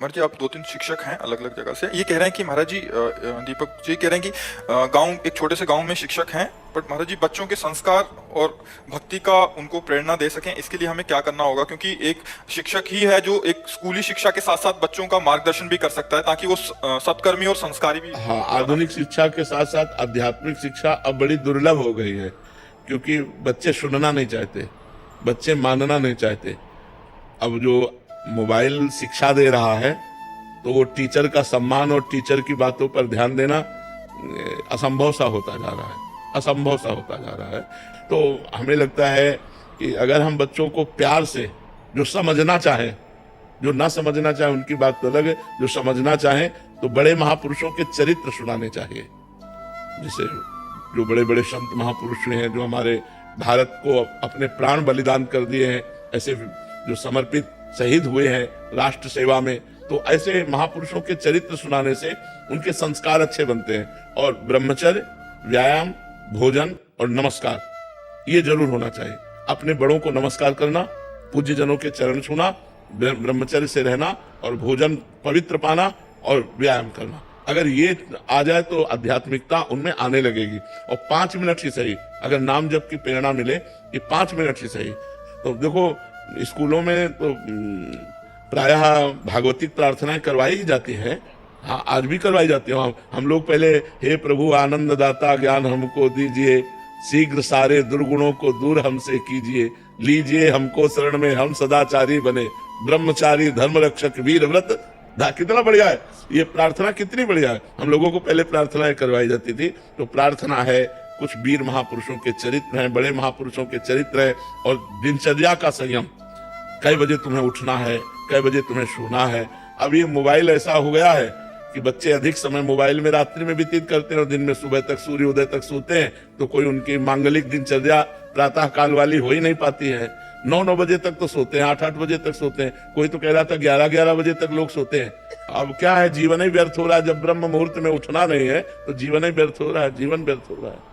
महाराज जी, आप 2-3 शिक्षक हैं अलग-अलग जगह से। ये कह रहे हैं कि महाराज जी दीपक जी कह रहे हैं कि गाँव एक छोटे से गाँव में शिक्षक हैं, बट महाराज जी बच्चों के संस्कार और भक्ति का उनको प्रेरणा दे सकें, इसके लिए हमें क्या करना होगा? क्योंकि एक शिक्षक ही है जो एक स्कूली शिक्षा के साथ-साथ बच्चों का मार्गदर्शन भी कर सकता है, ताकि वो सत्कर्मी और संस्कारी भी। हाँ, आधुनिक शिक्षा के साथ साथ आध्यात्मिक शिक्षा अब बड़ी दुर्लभ हो गई है, क्योंकि बच्चे सुनना नहीं चाहते, बच्चे मानना नहीं चाहते। अब जो मोबाइल शिक्षा दे रहा है, तो वो टीचर का सम्मान और टीचर की बातों पर ध्यान देना असंभव सा होता जा रहा है, असंभव सा होता जा रहा है। तो हमें लगता है कि अगर हम बच्चों को प्यार से, जो समझना चाहें, जो ना समझना चाहे उनकी बात तो अलग है, जो समझना चाहें तो बड़े महापुरुषों के चरित्र सुनाने चाहिए। जैसे जो बड़े बड़े संत महापुरुष हैं, जो हमारे भारत को अपने प्राण बलिदान कर दिए हैं, ऐसे जो समर्पित शहीद हुए हैं राष्ट्र सेवा में, तो ऐसे महापुरुषों के चरित्र सुनाने से उनके संस्कार अच्छे बनते हैं। और ब्रह्मचर्य, व्यायाम, भोजन और नमस्कार ये जरूर होना चाहिए। अपने बड़ों को नमस्कार करना, पूज्य जनों के चरण छूना, ब्रह्मचर्य से रहना और भोजन पवित्र पाना और व्यायाम करना। अगर ये आ जाए तो आध्यात्मिकता उनमें आने लगेगी। और 5 मिनट ही सही, अगर नाम जप की प्रेरणा मिले, ये 5 मिनट ही सही। तो देखो, स्कूलों में तो प्रायः भागवतिक प्रार्थनाएं करवाई ही जाती हैं। हाँ, आज भी करवाई जाती है। हम लोग पहले हे प्रभु आनंद दाता ज्ञान हमको दीजिए, शीघ्र सारे दुर्गुणों को दूर हमसे कीजिए, लीजिए हमको शरण में हम सदाचारी बने, ब्रह्मचारी धर्म रक्षक वीर व्रत। कितना बढ़िया है ये प्रार्थना, कितनी बढ़िया है। हम लोगों को पहले प्रार्थनाएं करवाई जाती थी। तो प्रार्थना है, कुछ वीर महापुरुषों के चरित्र हैं, बड़े महापुरुषों के चरित्र है, और दिनचर्या का संयम। कई बजे तुम्हें उठना है, कई बजे तुम्हें सोना है। अब ये मोबाइल ऐसा हो गया है कि बच्चे अधिक समय मोबाइल में रात्रि में व्यतीत करते हैं और दिन में सुबह तक, सूर्योदय तक सोते हैं। तो कोई उनकी मांगलिक दिनचर्या प्रातः काल वाली हो ही नहीं पाती है। 9-9 बजे तक तो सोते हैं, 8-8 बजे तक सोते हैं। कोई तो कह रहा था 11-11 बजे तक लोग सोते हैं। अब क्या है, जीवन ही व्यर्थ हो रहा है। जब ब्रह्म मुहूर्त में उठना नहीं है तो जीवन ही व्यर्थ हो रहा है, जीवन व्यर्थ हो रहा है।